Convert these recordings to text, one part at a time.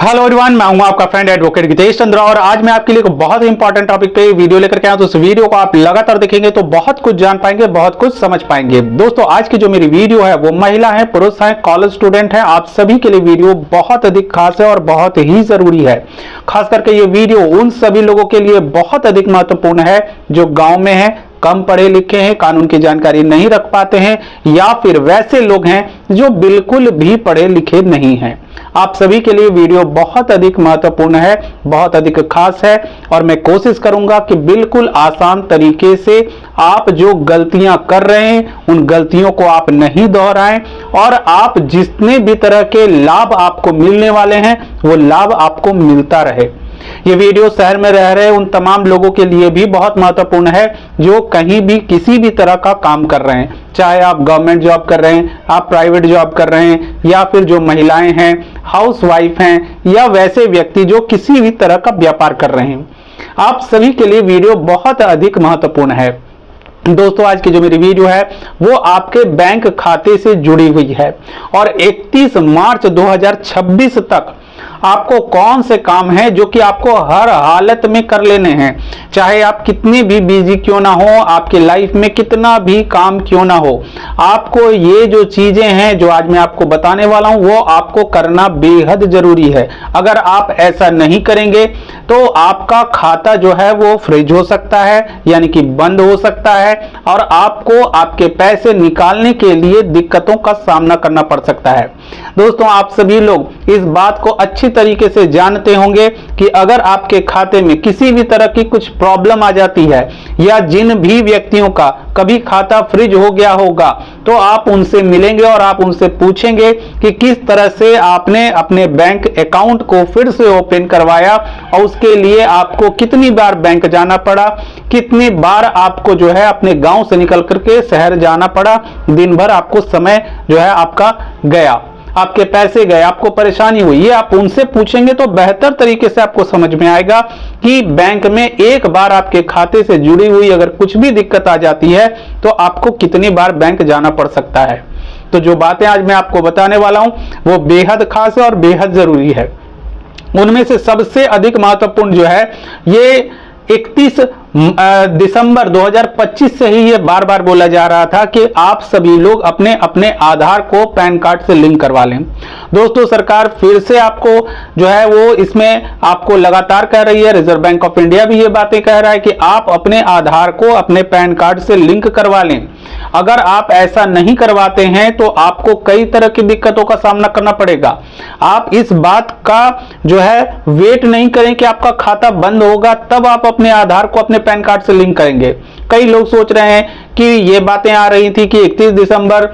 Hello everyone, मैं हूं आपका फ्रेंड एडवोकेट गितेश चंद्रा और आज मैं आपके लिए एक बहुत ही इंपॉर्टेंट टॉपिक पे वीडियो लेकर के आया। तो इस वीडियो को आप लगातार देखेंगे तो बहुत कुछ जान पाएंगे, बहुत कुछ समझ पाएंगे। दोस्तों, आज की जो मेरी वीडियो है वो महिला है, पुरुष है, कॉलेज स्टूडेंट है, आप सभी के लिए वीडियो बहुत अधिक खास है और बहुत ही जरूरी है। खास करके ये वीडियो उन सभी लोगों के लिए बहुत अधिक महत्वपूर्ण है जो गाँव में है, कम पढ़े लिखे हैं, कानून की जानकारी नहीं रख पाते हैं, या फिर वैसे लोग हैं जो बिल्कुल भी पढ़े लिखे नहीं हैं। आप सभी के लिए वीडियो बहुत अधिक महत्वपूर्ण है, बहुत अधिक खास है और मैं कोशिश करूंगा कि बिल्कुल आसान तरीके से आप जो गलतियां कर रहे हैं उन गलतियों को आप नहीं दोहराएं और आप जितने भी तरह के लाभ आपको मिलने वाले हैं वो लाभ आपको मिलता रहे। ये वीडियो शहर में रह रहे उन तमाम लोगों के लिए भी बहुत महत्वपूर्ण है जो कहीं भी किसी भी तरह का काम कर रहे हैं, चाहे आप गवर्नमेंट जॉब कर रहे हैं, आप प्राइवेट जॉब कर रहे हैं, या फिर जो महिलाएं हैं, हाउसवाइफ हैं, या वैसे व्यक्ति जो किसी भी तरह का व्यापार कर रहे हैं। आप सभी के लिए वीडियो बहुत अधिक महत्वपूर्ण है। दोस्तों, आज की जो मेरी वीडियो है वो आपके बैंक खाते से जुड़ी हुई है और 31 मार्च 2026 तक आपको कौन से काम है जो कि आपको हर हालत में कर लेने हैं, चाहे आप कितने भी बिजी क्यों ना हो, आपके लाइफ में कितना भी काम क्यों ना हो, आपको ये जो चीजें हैं जो आज मैं आपको बताने वाला हूं वो आपको करना बेहद जरूरी है। अगर आप ऐसा नहीं करेंगे तो आपका खाता जो है वो फ्रीज हो सकता है, यानी कि बंद हो सकता है और आपको आपके पैसे निकालने के लिए दिक्कतों का सामना करना पड़ सकता है। दोस्तों, आप सभी लोग इस बात को अच्छी तरीके से जानते होंगे कि अगर आपके खाते में किसी भी तरह की कुछ प्रॉब्लम आ जाती है या जिन भी व्यक्तियों का कभी खाता फ्रीज हो गया होगा तो आप उनसे मिलेंगे और आप उनसे पूछेंगे कि किस तरह से आपने अपने बैंक अकाउंट को फिर से ओपन करवाया और उसके लिए आपको कितनी बार बैंक जाना पड़ा, कितनी बार आपको जो है अपने गांव से निकल करके शहर जाना पड़ा, दिन भर आपको समय जो है आपका गया, आपके पैसे गए, आपको परेशानी हुई। ये आप उनसे पूछेंगे तो बेहतर तरीके से आपको समझ में आएगा कि बैंक में एक बार आपके खाते से जुड़ी हुई अगर कुछ भी दिक्कत आ जाती है तो आपको कितनी बार बैंक जाना पड़ सकता है। तो जो बातें आज मैं आपको बताने वाला हूं वो बेहद खास है और बेहद जरूरी है। उनमें से सबसे अधिक महत्वपूर्ण जो है ये 31 दिसंबर 2025 से ही ये बार बार बोला जा रहा था कि आप सभी लोग अपने अपने आधार को पैन कार्ड से लिंक करवा लें। दोस्तों, सरकार फिर से आपको जो है वो इसमें आपको लगातार कह रही है, रिजर्व बैंक ऑफ इंडिया भी ये बातें कह रहा है कि आप अपने आधार को अपने पैन कार्ड से लिंक करवा लें। अगर आप ऐसा नहीं करवाते हैं तो आपको कई तरह की दिक्कतों का सामना करना पड़ेगा। आप इस बात का जो है वेट नहीं करें कि आपका खाता बंद होगा तब आप अपने आधार को अपने पैन कार्ड से लिंक करेंगे। कई लोग सोच रहे हैं कि ये बातें आ रही थी कि 31 दिसंबर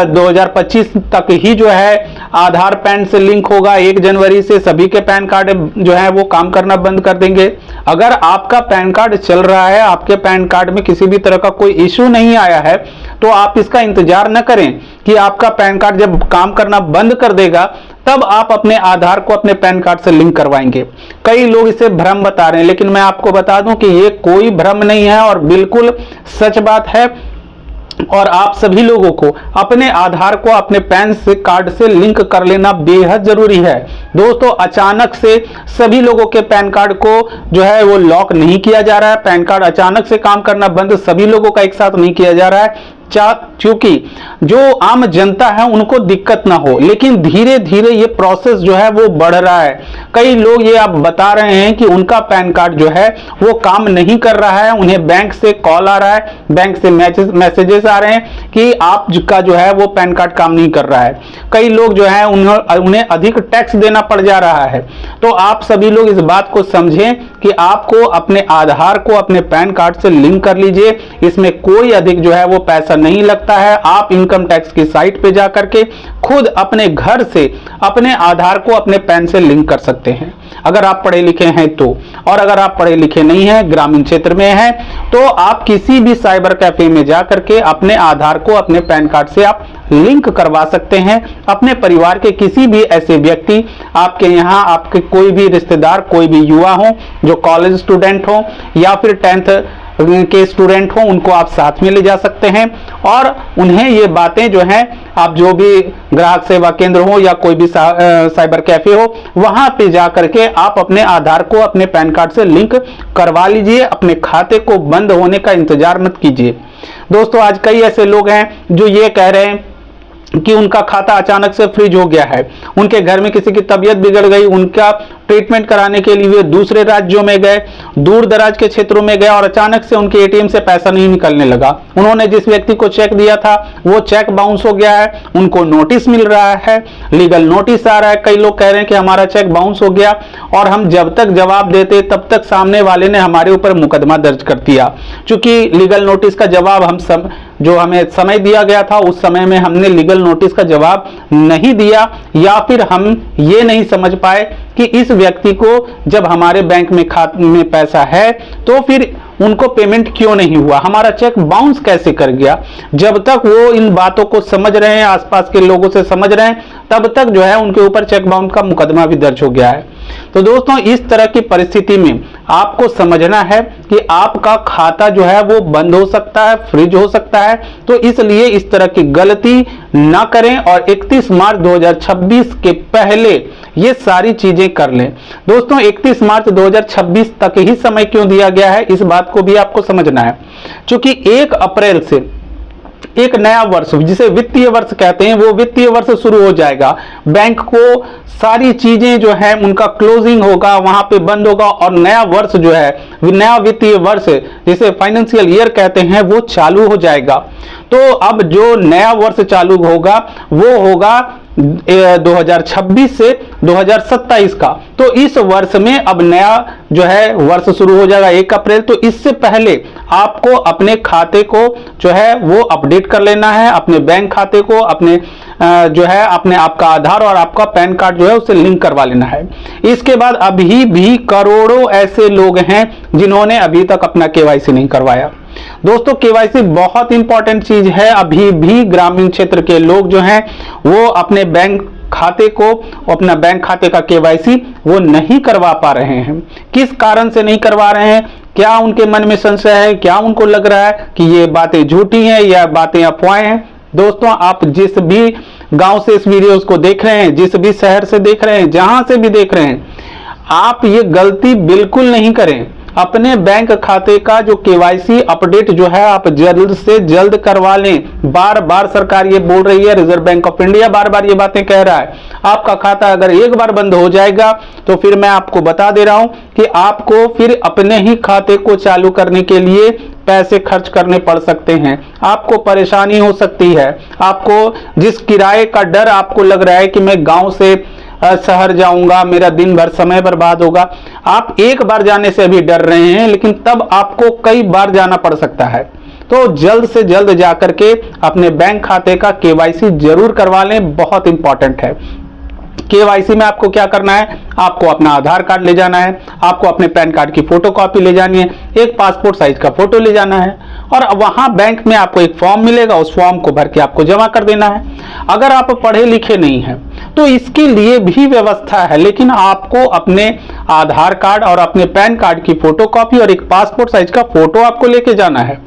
2025 तक ही जो है आधार पैन से लिंक होगा, 1 जनवरी से सभी के पैन कार्ड जो है वो काम करना बंद कर देंगे। अगर आपका पैन कार्ड चल रहा है, आपके पैन कार्ड में किसी भी तरह का कोई इश्यू नहीं आया है तो आप इसका इंतजार न करें कि आपका पैन कार्ड जब काम करना बंद कर देगा तब आप अपने आधार को अपने पैन कार्ड से लिंक करवाएंगे। कई लोग इसे भ्रम बता रहे हैं, लेकिन मैं आपको बता दूं कि ये कोई भ्रम नहीं है और बिल्कुल सच बात है और आप सभी लोगों को अपने आधार को अपने पैन से कार्ड से लिंक कर लेना बेहद जरूरी है। दोस्तों, अचानक से सभी लोगों के पैन कार्ड को जो है वो लॉक नहीं किया जा रहा है, पैन कार्ड अचानक से काम करना बंद सभी लोगों का एक साथ नहीं किया जा रहा है, क्योंकि जो आम जनता है उनको दिक्कत ना हो, लेकिन धीरे धीरे ये प्रोसेस जो है वो बढ़ रहा है। कई लोग ये आप बता रहे हैं कि उनका पैन कार्ड जो है वो काम नहीं कर रहा है, उन्हें बैंक से कॉल आ रहा है, बैंक से मैसेजेस आ रहे हैं कि आपका जो है वो पैन कार्ड काम नहीं कर रहा है। कई लोग जो है उन्हें अधिक टैक्स देना पड़ जा रहा है। तो आप सभी लोग इस बात को समझें कि आपको अपने आधार को अपने पैन कार्ड से लिंक कर लीजिए, इसमें कोई अधिक जो है वो पैसा नहीं लगता है। आप इनकम टैक्स की साइट पे जाकर के खुद अपने घर से अपने आधार को अपने पैन से लिंक कर सकते हैं, अगर आप पढ़े लिखे हैं तो। और अगर आप पढ़े लिखे नहीं हैं, ग्रामीण क्षेत्र में हैं, तो आप किसी भी साइबर कैफे में जाकर के अपने आधार को अपने पैन कार्ड से आप लिंक करवा सकते हैं। अपने परिवार के किसी भी ऐसे व्यक्ति, आपके यहाँ आपके कोई भी रिश्तेदार, कोई भी युवा हो जो कॉलेज स्टूडेंट हो या फिर 10th के स्टूडेंट हो उनको आप साथ में ले जा सकते हैं और उन्हें ये बातें जो हैं, आप जो भी ग्राहक सेवा केंद्र हो या कोई भी साइबर कैफे हो, वहां पे जा करके आप अपने आधार को अपने पैन कार्ड से लिंक करवा लीजिए। अपने खाते को बंद होने का इंतजार मत कीजिए। दोस्तों, आज कई ऐसे लोग हैं जो ये कह रहे हैं कि उनका खाता अचानक से फ्रीज हो गया है, उनके घर में किसी की तबीयत बिगड़ गई, उनका ट्रीटमेंट कराने के लिए वे दूसरे राज्यों में गए, दूर दराज के क्षेत्रों में गए और अचानक से उनके एटीएम से पैसा नहीं निकलने लगा। उन्होंने जिस व्यक्ति को चेक दिया था वो चेक बाउंस हो गया है, उनको नोटिस मिल रहा है, लीगल नोटिस आ रहा है। कई लोग कह रहे हैं कि हमारा चेक बाउंस हो गया और हम जब तक जवाब देते तब तक सामने वाले ने हमारे ऊपर मुकदमा दर्ज कर दिया। चूंकि लीगल नोटिस का जवाब जो हमें समय दिया गया था उस समय में हमने लीगल नोटिस का जवाब नहीं दिया, या फिर हम ये नहीं समझ पाए कि इस व्यक्ति को जब हमारे बैंक में खाते में पैसा है तो फिर उनको पेमेंट क्यों नहीं हुआ, हमारा चेक बाउंस कैसे कर गया। जब तक वो इन बातों को समझ रहे हैं, आसपास के लोगों से समझ रहे हैं, तब तक जो है उनके ऊपर चेक बाउंस का मुकदमा भी दर्ज हो गया है। तो दोस्तों, इस तरह की परिस्थिति में आपको समझना है कि आपका खाता जो है वो बंद हो सकता है, फ्रीज हो सकता है। तो इसलिए इस तरह की गलती ना करें और 31 मार्च 2026 के पहले ये सारी चीजें कर लें। दोस्तों, 31 मार्च 2026 तक ही समय क्यों दिया गया है, इस बात को भी आपको समझना है। क्योंकि 1 अप्रैल से एक नया वर्ष, जिसे वित्तीय वर्ष कहते हैं, वो वित्तीय वर्ष शुरू हो जाएगा। बैंक को सारी चीजें जो है उनका क्लोजिंग होगा, वहां पे बंद होगा और नया वर्ष जो है, नया वित्तीय वर्ष जिसे फाइनेंशियल ईयर कहते हैं, वो चालू हो जाएगा। तो अब जो नया वर्ष चालू होगा वो होगा 2026 से 2027 का। तो इस वर्ष में अब नया जो है वर्ष शुरू हो जाएगा 1 अप्रैल। तो इससे पहले आपको अपने खाते को जो है वो अपडेट कर लेना है, अपने बैंक खाते को अपने जो है अपने आपका आधार और आपका पैन कार्ड जो है उसे लिंक करवा लेना है। इसके बाद अभी भी करोड़ों ऐसे लोग हैं जिन्होंने अभी तक अपना केवाईसी नहीं करवाया। दोस्तों, केवाईसी बहुत इंपॉर्टेंट चीज है। अभी भी ग्रामीण क्षेत्र के लोग जो हैं वो अपने बैंक खाते को, अपना बैंक खाते का केवाईसी वो नहीं करवा पा रहे हैं। किस कारण से नहीं करवा रहे हैं? क्या उनके मन में संशय है? क्या उनको लग रहा है कि ये बातें झूठी हैं या बातें अफवाहें हैं? दोस्तों, आप जिस भी गांव से इस वीडियोस को देख रहे हैं, जिस भी शहर से देख रहे हैं, जहां से भी देख रहे हैं, आप ये गलती बिल्कुल नहीं करें। अपने बैंक खाते का जो केवाईसी अपडेट जो है आप जल्द से जल्द करवा लें। बार बार सरकार ये बोल रही है, रिजर्व बैंक ऑफ इंडिया बार बार ये बातें कह रहा है। आपका खाता अगर एक बार बंद हो जाएगा तो फिर मैं आपको बता दे रहा हूं कि आपको फिर अपने ही खाते को चालू करने के लिए पैसे खर्च करने पड़ सकते हैं, आपको परेशानी हो सकती है। आपको जिस किराए का डर आपको लग रहा है कि मैं गांव से शहर जाऊंगा, मेरा दिन भर समय बर्बाद होगा, आप एक बार जाने से अभी डर रहे हैं, लेकिन तब आपको कई बार जाना पड़ सकता है। तो जल्द से जल्द जाकर के अपने बैंक खाते का केवाईसी जरूर करवा लें, बहुत इंपॉर्टेंट है। केवाईसी में आपको क्या करना है? आपको अपना आधार कार्ड ले जाना है, आपको अपने पैन कार्ड की फोटोकॉपी ले जानी है, एक पासपोर्ट साइज का फोटो ले जाना है और वहां बैंक में आपको एक फॉर्म मिलेगा, उस फॉर्म को भर के आपको जमा कर देना है। अगर आप पढ़े लिखे नहीं हैं तो इसके लिए भी व्यवस्था है, लेकिन आपको अपने आधार कार्ड और अपने पैन कार्ड की फोटोकॉपी और एक पासपोर्ट साइज का फोटो आपको लेके जाना है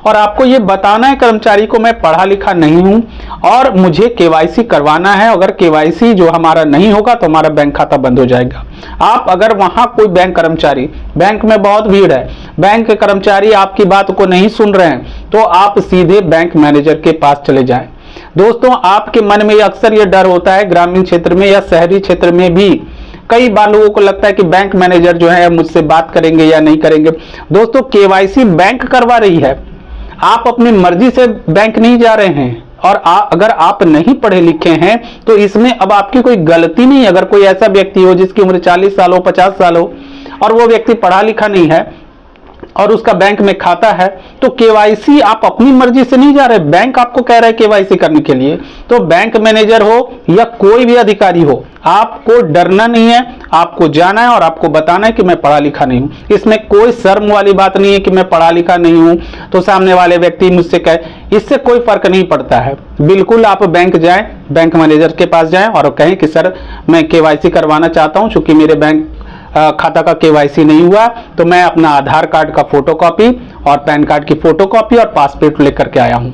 और आपको ये बताना है कर्मचारी को मैं पढ़ा लिखा नहीं हूं और मुझे केवाईसी करवाना है। अगर केवाईसी जो हमारा नहीं होगा तो हमारा बैंक खाता बंद हो जाएगा। आप अगर वहां कोई बैंक कर्मचारी, बैंक में बहुत भीड़ है, बैंक के कर्मचारी आपकी बात को नहीं सुन रहे हैं तो आप सीधे बैंक मैनेजर के पास चले जाएं। दोस्तों, आपके मन में अक्सर ये डर होता है, ग्रामीण क्षेत्र में या शहरी क्षेत्र में भी कई बार लोगों को लगता है कि बैंक मैनेजर जो है मुझसे बात करेंगे या नहीं करेंगे। दोस्तों, केवाईसी बैंक करवा रही है, आप अपनी मर्जी से बैंक नहीं जा रहे हैं और अगर आप नहीं पढ़े लिखे हैं तो इसमें अब आपकी कोई गलती नहीं। अगर कोई ऐसा व्यक्ति हो जिसकी उम्र 40 साल हो, 50 साल हो और वो व्यक्ति पढ़ा लिखा नहीं है और उसका बैंक में खाता है तो केवाईसी आप अपनी मर्जी से नहीं जा रहे, बैंक आपको कह रहा है केवाईसी करने के लिए। तो बैंक मैनेजर हो या कोई भी अधिकारी हो, आपको डरना नहीं है, आपको जाना है और आपको बताना है कि मैं पढ़ा लिखा नहीं हूं। इसमें कोई शर्म वाली बात नहीं है कि मैं पढ़ा लिखा नहीं हूं तो सामने वाले व्यक्ति मुझसे कहे, इससे कोई फर्क नहीं पड़ता है। बिल्कुल आप बैंक जाएं, बैंक मैनेजर के पास जाएं और कहें कि सर मैं केवाईसी करवाना चाहता हूं, चूंकि मेरे बैंक खाता का केवाईसी नहीं हुआ तो मैं अपना आधार कार्ड का फोटोकॉपी और पैन कार्ड की फोटोकॉपी और पासपोर्ट लेकर के आया हूं।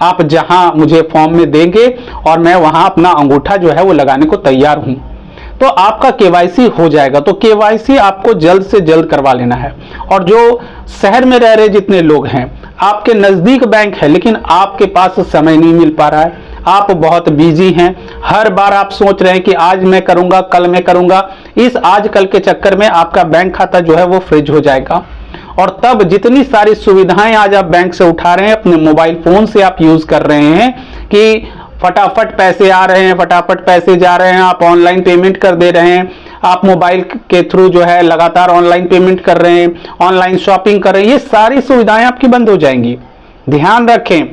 आप जहां मुझे फॉर्म में देंगे और मैं वहां अपना अंगूठा जो है वो लगाने को तैयार हूं, तो आपका केवाईसी हो जाएगा। तो केवाईसी आपको जल्द से जल्द करवा लेना है। और जो शहर में रह रहे जितने लोग हैं, आपके नजदीक बैंक है लेकिन आपके पास समय नहीं मिल पा रहा है, आप बहुत बिजी हैं, हर बार आप सोच रहे हैं कि आज मैं करूंगा, कल मैं करूंगा, इस आज कल के चक्कर में आपका बैंक खाता जो है वो फ्रीज हो जाएगा। और तब जितनी सारी सुविधाएं आज आप बैंक से उठा रहे हैं, अपने मोबाइल फोन से आप यूज कर रहे हैं कि फटाफट पैसे आ रहे हैं, फटाफट पैसे जा रहे हैं, आप ऑनलाइन पेमेंट कर दे रहे हैं, आप मोबाइल के थ्रू जो है लगातार ऑनलाइन पेमेंट कर रहे हैं, ऑनलाइन शॉपिंग कर रहे हैं, ये सारी सुविधाएं आपकी बंद हो जाएंगी। ध्यान रखें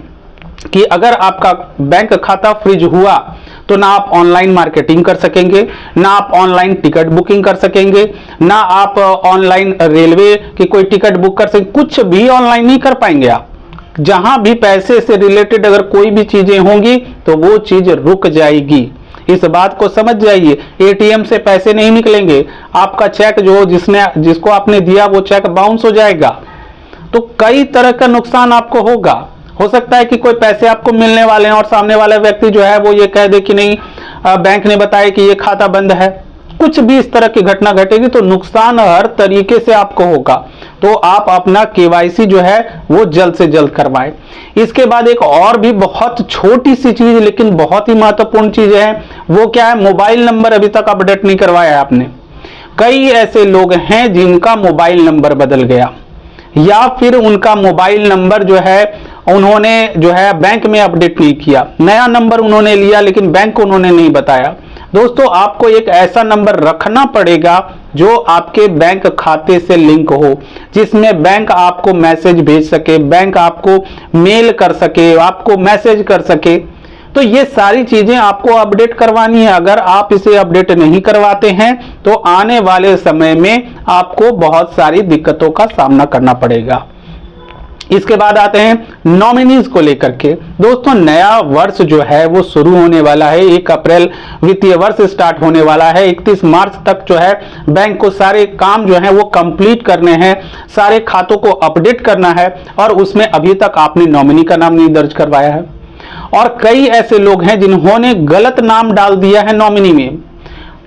कि अगर आपका बैंक खाता फ्रीज हुआ तो ना आप ऑनलाइन मार्केटिंग कर सकेंगे, ना आप ऑनलाइन टिकट बुकिंग कर सकेंगे, ना आप ऑनलाइन रेलवे की कोई टिकट बुक कर सकेंगे, कुछ भी ऑनलाइन नहीं कर पाएंगे आप। जहां भी पैसे से रिलेटेड अगर कोई भी चीजें होंगी तो वो चीज रुक जाएगी, इस बात को समझ जाइए। एटीएम से पैसे नहीं निकलेंगे, आपका चेक जो जिसको आपने दिया वो चेक बाउंस हो जाएगा। तो कई तरह का नुकसान आपको होगा। हो सकता है कि कोई पैसे आपको मिलने वाले हैं और सामने वाला व्यक्ति जो है वो ये कह दे कि नहीं, बैंक ने बताया कि ये खाता बंद है, कुछ भी इस तरह की घटना घटेगी तो नुकसान हर तरीके से आपको होगा। तो आप अपना केवाईसी जो है वो जल्द से जल्द करवाएं। इसके बाद एक और भी बहुत छोटी सी चीज लेकिन बहुत ही महत्वपूर्ण चीज है, वो क्या है, मोबाइल नंबर अभी तक अपडेट नहीं करवाया है आपने। कई ऐसे लोग हैं जिनका मोबाइल नंबर बदल गया या फिर उनका मोबाइल नंबर जो है उन्होंने जो है बैंक में अपडेट नहीं किया, नया नंबर उन्होंने लिया लेकिन बैंक को उन्होंने नहीं बताया। दोस्तों, आपको एक ऐसा नंबर रखना पड़ेगा जो आपके बैंक खाते से लिंक हो, जिसमें बैंक आपको मैसेज भेज सके, बैंक आपको मेल कर सके, आपको मैसेज कर सके। तो ये सारी चीजें आपको अपडेट करवानी है। अगर आप इसे अपडेट नहीं करवाते हैं तो आने वाले समय में आपको बहुत सारी दिक्कतों का सामना करना पड़ेगा। इसके बाद आते हैं नॉमिनीज को लेकर के। दोस्तों, नया वर्ष जो है वो शुरू होने वाला है, 1 अप्रैल वित्तीय वर्ष स्टार्ट होने वाला है। 31 मार्च तक जो है बैंक को सारे काम जो है वो कंप्लीट करने हैं, सारे खातों को अपडेट करना है और उसमें अभी तक आपने नॉमिनी का नाम नहीं दर्ज करवाया है। और कई ऐसे लोग हैं जिन्होंने गलत नाम डाल दिया है नॉमिनी में,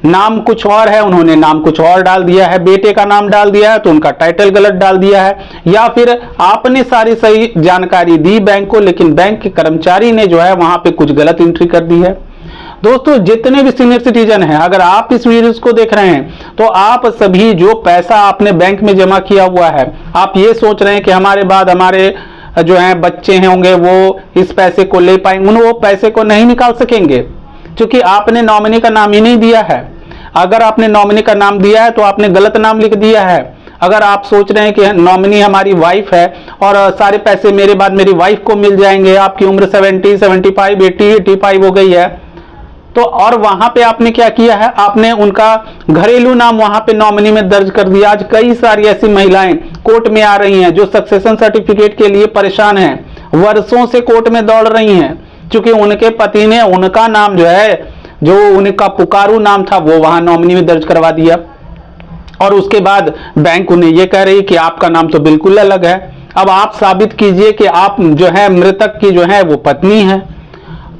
नाम कुछ और है, उन्होंने नाम कुछ और डाल दिया है, बेटे का नाम डाल दिया है तो उनका टाइटल गलत डाल दिया है, या फिर आपने सारी सही जानकारी दी बैंक को लेकिन बैंक के कर्मचारी ने जो है वहां पे कुछ गलत एंट्री कर दी है। दोस्तों, जितने भी सीनियर सिटीजन हैं, अगर आप इस वीडियो को देख रहे हैं तो आप सभी जो पैसा आपने बैंक में जमा किया हुआ है, आप ये सोच रहे हैं कि हमारे बाद हमारे जो है बच्चे हैं होंगे वो इस पैसे को ले पाएंगे, वो पैसे को नहीं निकाल सकेंगे क्योंकि आपने नॉमिनी का नाम ही नहीं दिया है। अगर आपने नॉमिनी का नाम दिया है तो आपने गलत नाम लिख दिया है। अगर आप सोच रहे हैं कि नॉमिनी हमारी वाइफ है और सारे पैसे मेरे बाद मेरी वाइफ को मिल जाएंगे, आपकी उम्र 70, 75, 80, 85 हो गई है, तो और वहां पे आपने क्या किया है, आपने उनका घरेलू नाम वहां पे नॉमिनी में दर्ज कर दिया। आज कई सारी ऐसी महिलाएं कोर्ट में आ रही हैं जो सक्सेशन सर्टिफिकेट के लिए परेशान हैं, वर्षों से कोर्ट में दौड़ रही हैं क्योंकि उनके पति ने उनका नाम जो है, जो उनका पुकारू नाम था, वो वहां नॉमिनी में दर्ज करवा दिया और उसके बाद बैंक उन्हें यह कह रही कि आपका नाम तो बिल्कुल अलग है, अब आप साबित कीजिए कि आप जो है मृतक की जो है वो पत्नी है।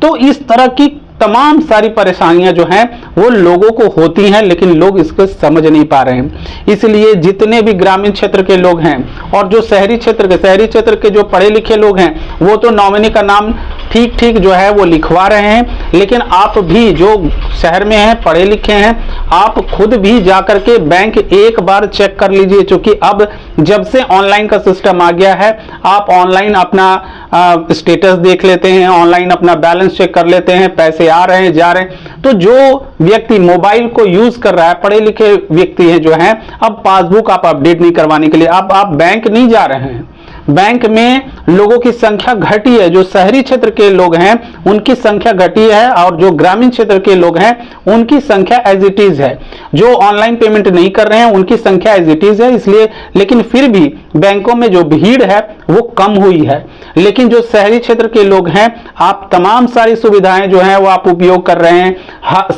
तो इस तरह की तमाम सारी परेशानियां जो हैं वो लोगों को होती हैं लेकिन लोग इसको समझ नहीं पा रहे हैं। इसलिए जितने भी ग्रामीण क्षेत्र के लोग हैं और जो शहरी क्षेत्र के जो पढ़े लिखे लोग हैं वो तो नॉमिनी का नाम ठीक जो है वो लिखवा रहे हैं, लेकिन आप भी जो शहर में हैं, पढ़े लिखे हैं, आप खुद भी जाकर के बैंक एक बार चेक कर लीजिए क्योंकि अब जब से ऑनलाइन का सिस्टम आ गया है आप ऑनलाइन अपना स्टेटस देख लेते हैं, ऑनलाइन अपना बैलेंस चेक कर लेते हैं, पैसे आ रहे हैं जा रहे हैं। तो जो व्यक्ति मोबाइल को यूज कर रहा है, पढ़े लिखे व्यक्ति हैं जो हैं, अब पासबुक आप अपडेट नहीं करवाने के लिए अब आप बैंक नहीं जा रहे हैं। बैंक में लोगों की संख्या घटी है, जो शहरी क्षेत्र के लोग हैं उनकी संख्या घटी है और जो ग्रामीण क्षेत्र के लोग हैं उनकी संख्या एज इट इज है। जो ऑनलाइन पेमेंट नहीं कर रहे हैं उनकी संख्या एज इट इज है, इसलिए लेकिन फिर भी बैंकों में जो भीड़ है वो कम हुई है। लेकिन जो शहरी क्षेत्र के लोग हैं, आप तमाम सारी सुविधाएं जो हैं वो आप उपयोग कर रहे हैं,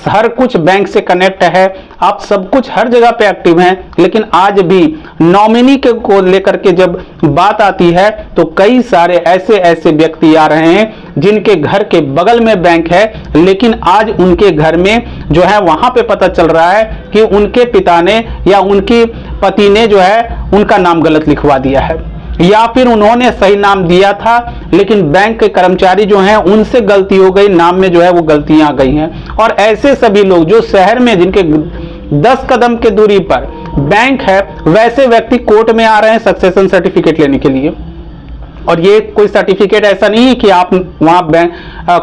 हर कुछ बैंक से कनेक्ट है, आप सब कुछ हर जगह पे एक्टिव हैं, लेकिन आज भी नॉमिनी को लेकर के जब बात आती है तो कई सारे ऐसे ऐसे व्यक्ति आ रहे हैं जिनके घर के बगल में बैंक है, लेकिन आज उनके घर में जो है वहां पे पता चल रहा है कि उनके पिता ने या उनकी पति ने जो है उनका नाम गलत लिखवा दिया है, या फिर उन्होंने सही नाम दिया था लेकिन बैंक के कर्मचारी जो हैं उनसे गलती हो गई, नाम में जो है वो गलतियां आ गई हैं। और ऐसे सभी लोग जो शहर में जिनके 10 कदम के दूरी पर बैंक है, वैसे व्यक्ति कोर्ट में आ रहे हैं सक्सेशन सर्टिफिकेट लेने के लिए। और ये कोई सर्टिफिकेट ऐसा नहीं है कि आप वहां बैंक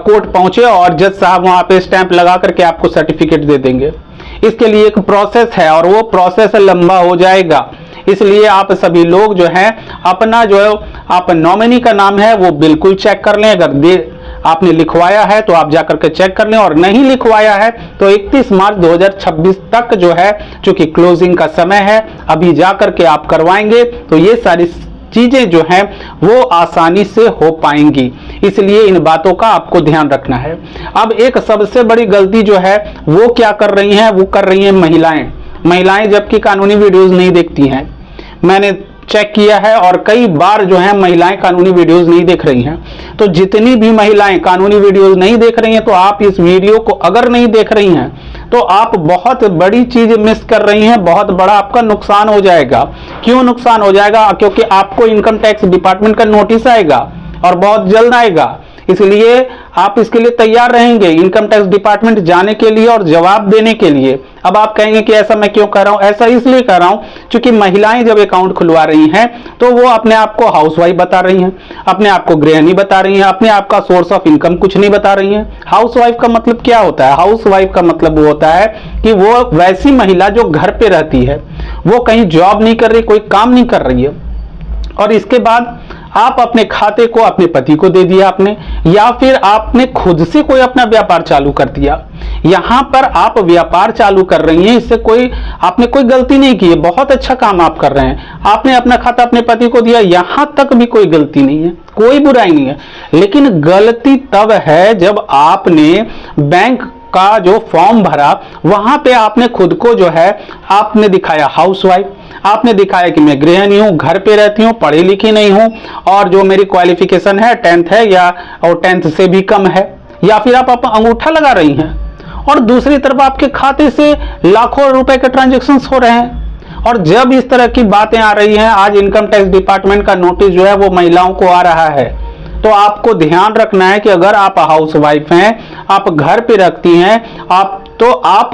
कोर्ट पहुंचे और जज साहब वहां पे स्टैंप लगा करके आपको सर्टिफिकेट दे देंगे। इसके लिए एक प्रोसेस है और वो प्रोसेस लंबा हो जाएगा। इसलिए आप सभी लोग जो है अपना जो है आप नॉमिनी का नाम है वो बिल्कुल चेक कर लें। अगर आपने लिखवाया है तो आप जाकर के चेक कर लें, और नहीं लिखवाया है तो 31 मार्च 2026 तक जो है, चूंकि क्लोजिंग का समय है, अभी जाकर के आप करवाएंगे तो ये सारी चीजें जो हैं वो आसानी से हो पाएंगी। इसलिए इन बातों का आपको ध्यान रखना है। अब एक सबसे बड़ी गलती जो है वो क्या कर रही हैं, वो कर रही हैं महिलाएं जबकि कानूनी वीडियोस नहीं देखती हैं। मैंने चेक किया है और कई बार जो है महिलाएं कानूनी वीडियोस नहीं देख रही हैं। तो जितनी भी महिलाएं कानूनी वीडियोस नहीं देख रही हैं, तो आप इस वीडियो को अगर नहीं देख रही हैं तो आप बहुत बड़ी चीज मिस कर रही हैं, बहुत बड़ा आपका नुकसान हो जाएगा। क्यों नुकसान हो जाएगा? क्योंकि आपको इनकम टैक्स डिपार्टमेंट का नोटिस आएगा और बहुत जल्द आएगा। इसलिए आप इसके लिए तैयार रहेंगे इनकम टैक्स डिपार्टमेंट जाने के लिए और जवाब देने के लिए। अब आप कहेंगे कि ऐसा मैं क्यों कर रहा हूं? ऐसा इसलिए कर रहा हूं क्योंकि महिलाएं जब अकाउंट खुलवा रही हैं तो वो अपने आप को हाउसवाइफ बता रही हैं, अपने आप को गृहिणी बता रही हैं, अपने आप का सोर्स ऑफ इनकम कुछ नहीं बता रही हैं। हाउसवाइफ का मतलब क्या होता है? हाउसवाइफ का मतलब वो होता है कि वो वैसी महिला जो घर पे रहती है, वो कहीं जॉब नहीं कर रही, कोई काम नहीं कर रही है। और इसके बाद आप अपने खाते को अपने पति को दे दिया आपने, या फिर आपने खुद से कोई अपना व्यापार चालू कर दिया। यहां पर आप व्यापार चालू कर रही हैं, इससे आपने कोई गलती नहीं की है, बहुत अच्छा काम आप कर रहे हैं। आपने अपना खाता अपने पति को दिया, यहां तक भी कोई गलती नहीं है, कोई बुराई नहीं है। लेकिन गलती तब है जब आपने बैंक का जो फॉर्म भरा वहां पे आपने खुद को जो है आपने दिखाया हाउसवाइफ, आपने दिखाया कि मैं गृहिणी हूं, घर पे रहती हूं, पढ़ी लिखी नहीं हूं, और जो मेरी क्वालिफिकेशन है 10th है या और 10th से भी कम है, या फिर आप अंगूठा लगा रही हैं और दूसरी तरफ आपके खाते से लाखों रुपए के ट्रांजैक्शंस हो रहे हैं। और जब इस तरह की बातें आ रही हैं, आज इनकम टैक्स डिपार्टमेंट का नोटिस जो है वो महिलाओं को आ रहा है, तो आपको ध्यान रखना है कि अगर आप हाउसवाइफ हैं, आप घर पे रखती हैं, आप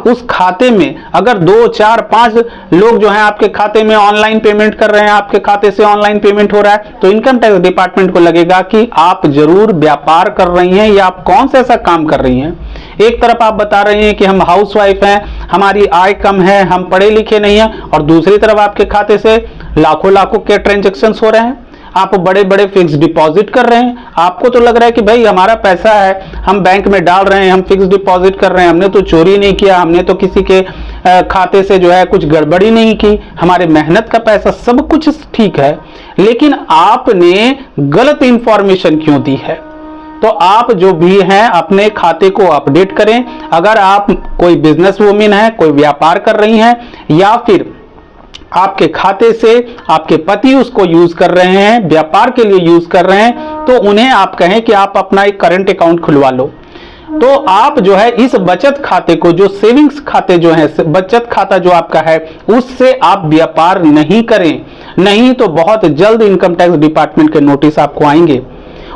उस खाते में अगर 2, 4, 5 लोग जो हैं आपके खाते में ऑनलाइन पेमेंट कर रहे हैं, आपके खाते से ऑनलाइन पेमेंट हो रहा है, तो इनकम टैक्स डिपार्टमेंट को लगेगा कि आप जरूर व्यापार कर रही हैं या आप कौन सा ऐसा काम कर रही हैं। एक तरफ आप बता रही हैं कि हम हाउसवाइफ हैं, हमारी आय कम है, हम पढ़े लिखे नहीं हैं, और दूसरी तरफ आपके खाते से लाखों लाखों के ट्रांजैक्शन हो रहे हैं, आप बड़े बड़े फिक्स डिपॉजिट कर रहे हैं। आपको तो लग रहा है कि भाई हमारा पैसा है, हम बैंक में डाल रहे हैं, हम फिक्स डिपॉजिट कर रहे हैं, हमने तो चोरी नहीं किया, हमने तो किसी के खाते से जो है कुछ गड़बड़ी नहीं की, हमारे मेहनत का पैसा, सब कुछ ठीक है। लेकिन आपने गलत इंफॉर्मेशन क्यों दी है? तो आप जो भी हैं अपने खाते को अपडेट करें। अगर आप कोई बिजनेस वूमेन है, कोई व्यापार कर रही हैं, या फिर आपके खाते से आपके पति उसको यूज कर रहे हैं, व्यापार के लिए यूज कर रहे हैं, तो उन्हें आप कहें कि आप अपना एक करंट अकाउंट खुलवा लो। तो आप जो है इस बचत खाते को, जो सेविंग्स खाते जो है, बचत खाता जो आपका है, उससे आप व्यापार नहीं करें, नहीं तो बहुत जल्द इनकम टैक्स डिपार्टमेंट के नोटिस आपको आएंगे।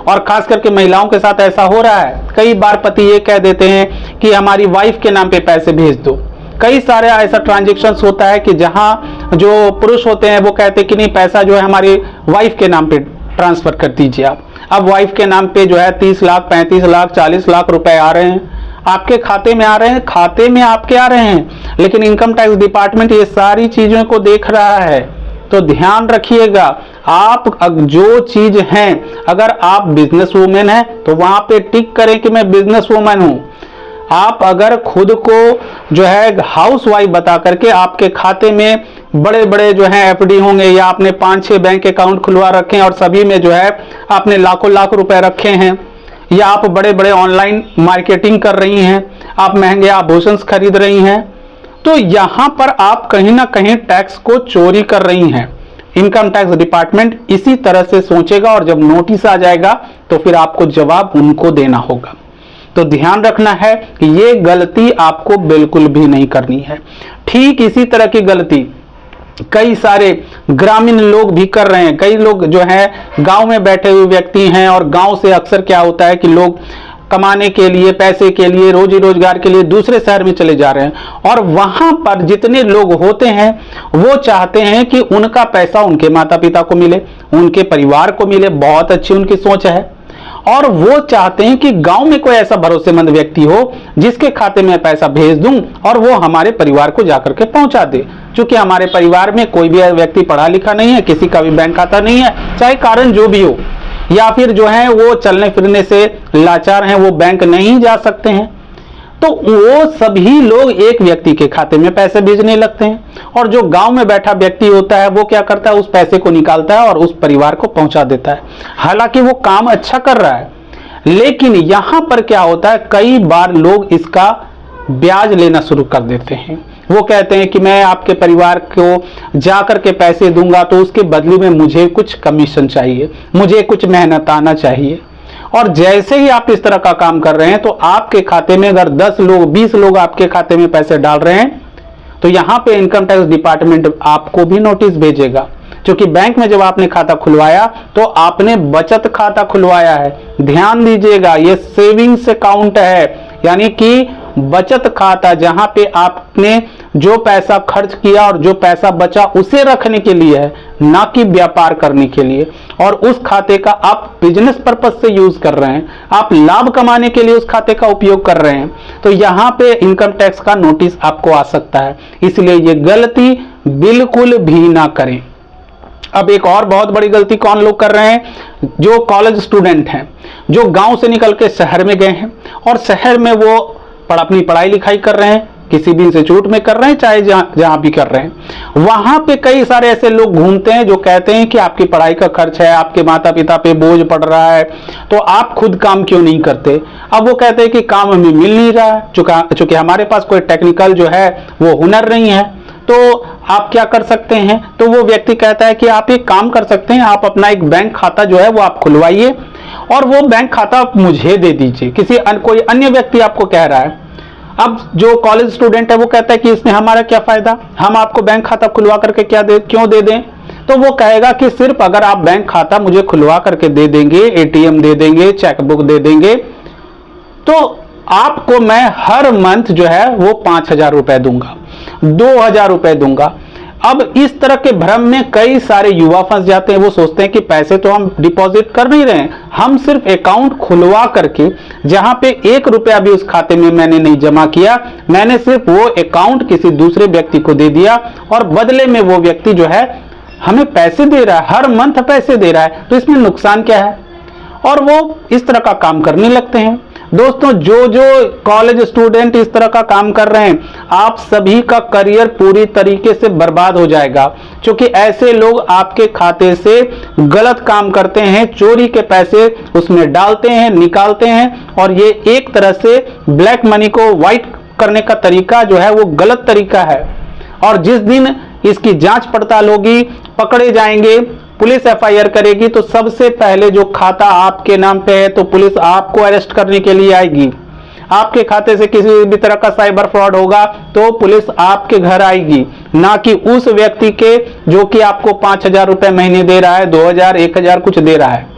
और खास करके महिलाओं के साथ ऐसा हो रहा है, कई बार पति ये कह देते हैं कि हमारी वाइफ के नाम पे पैसे भेज दो। कई सारे ऐसा ट्रांजैक्शंस होता है कि जहां जो पुरुष होते हैं वो कहते हैं कि नहीं, पैसा जो है हमारी वाइफ के नाम पे ट्रांसफर कर दीजिए आप। अब वाइफ के नाम पे जो है 30 लाख, 35 लाख, 40 लाख रुपए आ रहे हैं, आपके खाते में आ रहे हैं, खाते में आपके आ रहे हैं, लेकिन इनकम टैक्स डिपार्टमेंट ये सारी चीजों को देख रहा है। तो ध्यान रखिएगा, आप जो चीज है, अगर आप बिजनेस वूमेन हैं तो वहां पे टिक करें कि मैं बिजनेस वूमेन हूं। आप अगर खुद को जो है हाउसवाइफ बता करके आपके खाते में बड़े बड़े जो है एफडी होंगे, या आपने 5-6 बैंक अकाउंट खुलवा रखे हैं और सभी में जो है आपने लाखों लाख रुपए रखे हैं, या आप बड़े बड़े ऑनलाइन मार्केटिंग कर रही हैं, आप महंगे आभूषण खरीद रही हैं, तो यहां पर आप कहीं ना कहीं टैक्स को चोरी कर रही हैं। इनकम टैक्स डिपार्टमेंट इसी तरह से सोचेगा और जब नोटिस आ जाएगा तो फिर आपको जवाब उनको देना होगा। तो ध्यान रखना है कि ये गलती आपको बिल्कुल भी नहीं करनी है। ठीक इसी तरह की गलती कई सारे ग्रामीण लोग भी कर रहे हैं। कई लोग जो है गांव में बैठे हुए व्यक्ति हैं और गांव से अक्सर क्या होता है कि लोग कमाने के लिए, पैसे के लिए, रोजी रोजगार के लिए दूसरे शहर में चले जा रहे हैं और वहां पर जितने लोग होते हैं वो चाहते हैं कि उनका पैसा उनके माता पिता को मिले, उनके परिवार को मिले। बहुत अच्छी उनकी सोच है और वो चाहते हैं कि गांव में कोई ऐसा भरोसेमंद व्यक्ति हो जिसके खाते में पैसा भेज दूं और वो हमारे परिवार को जाकर के पहुंचा दे। क्योंकि हमारे परिवार में कोई भी व्यक्ति पढ़ा लिखा नहीं है, किसी का भी बैंक खाता नहीं है, चाहे कारण जो भी हो, या फिर जो है वो चलने फिरने से लाचार हैं, वो बैंक नहीं जा सकते हैं, तो वो सभी लोग एक व्यक्ति के खाते में पैसे भेजने लगते हैं और जो गांव में बैठा व्यक्ति होता है वो क्या करता है, उस पैसे को निकालता है और उस परिवार को पहुंचा देता है। हालांकि वो काम अच्छा कर रहा है, लेकिन यहां पर क्या होता है, कई बार लोग इसका ब्याज लेना शुरू कर देते हैं। वो कहते हैं कि मैं आपके परिवार को जाकर के पैसे दूंगा तो उसके बदले में मुझे कुछ कमीशन चाहिए, मुझे कुछ मेहनताना चाहिए। और जैसे ही आप इस तरह का काम कर रहे हैं तो आपके खाते में अगर 10 लोग 20 लोग आपके खाते में पैसे डाल रहे हैं तो यहां पे इनकम टैक्स डिपार्टमेंट आपको भी नोटिस भेजेगा। क्योंकि बैंक में जब आपने खाता खुलवाया तो आपने बचत खाता खुलवाया है। ध्यान दीजिएगा, ये सेविंग्स अकाउंट है, यानी कि बचत खाता, जहां पे आपने जो पैसा खर्च किया और जो पैसा बचा उसे रखने के लिए है, ना कि व्यापार करने के लिए। और उस खाते का आप बिजनेस पर्पस से यूज कर रहे हैं, आप लाभ कमाने के लिए उस खाते का उपयोग कर रहे हैं, तो यहां पे इनकम टैक्स का नोटिस आपको आ सकता है। इसलिए ये गलती बिल्कुल भी ना करें। अब एक और बहुत बड़ी गलती कौन लोग कर रहे हैं, जो कॉलेज स्टूडेंट हैं, जो गांव से निकल के शहर में गए हैं और शहर में वो अपनी पढ़ाई लिखाई कर रहे हैं, किसी भी इंस्टीट्यूट में कर रहे हैं, चाहे जहां भी कर रहे हैं। वहां पे कई सारे ऐसे लोग घूमते हैं जो कहते हैं कि आपकी पढ़ाई का खर्च है, आपके माता पिता पे बोझ पड़ रहा है, तो आप खुद काम क्यों नहीं करते। अब वो कहते हैं कि काम हमें मिल नहीं रहा है, चूंकि हमारे पास कोई टेक्निकल जो है वो हुनर नहीं है, तो आप क्या कर सकते हैं। तो वो व्यक्ति कहता है कि आप एक काम कर सकते हैं, आप अपना एक बैंक खाता जो है वो आप खुलवाइए और वो बैंक खाता आप मुझे दे दीजिए। कोई अन्य व्यक्ति आपको कह रहा है। अब जो कॉलेज स्टूडेंट है वो कहता है कि इसमें हमारा क्या फायदा, हम आपको बैंक खाता खुलवा करके क्यों दे दें। तो वो कहेगा कि सिर्फ अगर आप बैंक खाता मुझे खुलवा करके दे देंगे, एटीएम दे देंगे, चेकबुक दे देंगे, तो आपको मैं हर मंथ जो है वो 5,000 रुपए दूंगा, 2,000 रुपए दूंगा। अब इस तरह के भ्रम में कई सारे युवा फंस जाते हैं। वो सोचते हैं कि पैसे तो हम डिपॉजिट कर नहीं रहे हैं, हम सिर्फ अकाउंट खुलवा करके, जहां पे 1 रुपया भी उस खाते में मैंने नहीं जमा किया, मैंने सिर्फ वो अकाउंट किसी दूसरे व्यक्ति को दे दिया और बदले में वो व्यक्ति जो है हमें पैसे दे रहा है, हर मंथ पैसे दे रहा है, तो इसमें नुकसान क्या है। और वो इस तरह का काम करने लगते हैं। दोस्तों, जो कॉलेज स्टूडेंट इस तरह का काम कर रहे हैं, आप सभी का करियर पूरी तरीके से बर्बाद हो जाएगा। क्योंकि ऐसे लोग आपके खाते से गलत काम करते हैं, चोरी के पैसे उसमें डालते हैं, निकालते हैं, और ये एक तरह से ब्लैक मनी को व्हाइट करने का तरीका जो है वो गलत तरीका है। और जिस दिन इसकी जांच पड़ताल होगी, पकड़े जाएंगे, पुलिस एफआईआर करेगी, तो सबसे पहले जो खाता आपके नाम पे है तो पुलिस आपको अरेस्ट करने के लिए आएगी। आपके खाते से किसी भी तरह का साइबर फ्रॉड होगा तो पुलिस आपके घर आएगी, ना कि उस व्यक्ति के जो कि आपको 5,000 रुपए महीने दे रहा है, 2,000, 1,000 कुछ दे रहा है।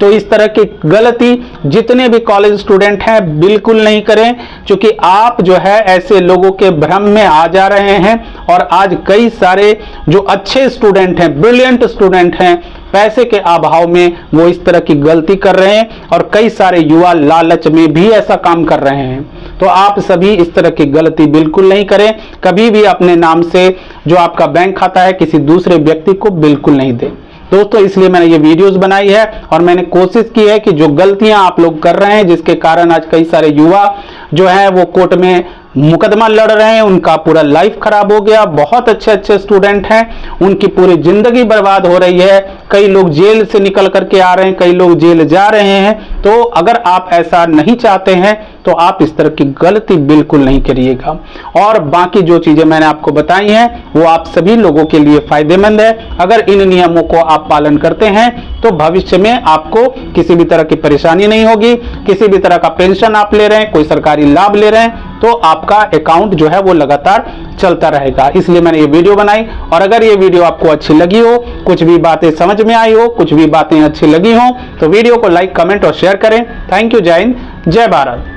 तो इस तरह की गलती जितने भी कॉलेज स्टूडेंट हैं बिल्कुल नहीं करें, क्योंकि आप जो है ऐसे लोगों के भ्रम में आ जा रहे हैं। और आज कई सारे जो अच्छे स्टूडेंट हैं, ब्रिलियंट स्टूडेंट हैं, पैसे के अभाव में वो इस तरह की गलती कर रहे हैं और कई सारे युवा लालच में भी ऐसा काम कर रहे हैं। तो आप सभी इस तरह की गलती बिल्कुल नहीं करें। कभी भी अपने नाम से जो आपका बैंक खाता है किसी दूसरे व्यक्ति को बिल्कुल नहीं दें। दोस्तों, इसलिए मैंने ये वीडियोस बनाई है और मैंने कोशिश की है कि जो गलतियां आप लोग कर रहे हैं, जिसके कारण आज कई सारे युवा जो है वो कोर्ट में मुकदमा लड़ रहे हैं, उनका पूरा लाइफ खराब हो गया। बहुत अच्छे अच्छे स्टूडेंट हैं, उनकी पूरी जिंदगी बर्बाद हो रही है। कई लोग जेल से निकल करके आ रहे हैं, कई लोग जेल जा रहे हैं। तो अगर आप ऐसा नहीं चाहते हैं तो आप इस तरह की गलती बिल्कुल नहीं करिएगा। और बाकी जो चीजें मैंने आपको बताई हैं वो आप सभी लोगों के लिए फायदेमंद है। अगर इन नियमों को आप पालन करते हैं तो भविष्य में आपको किसी भी तरह की परेशानी नहीं होगी। किसी भी तरह का पेंशन आप ले रहे हैं, कोई सरकारी लाभ ले रहे हैं, तो आपका अकाउंट जो है वो लगातार चलता रहेगा। इसलिए मैंने ये वीडियो बनाई। और अगर ये वीडियो आपको अच्छी लगी हो, कुछ भी बातें समझ में आई हो, कुछ भी बातें अच्छी लगी हो, तो वीडियो को लाइक, कमेंट और शेयर करें। Thank you. जय हिंद, जय भारत।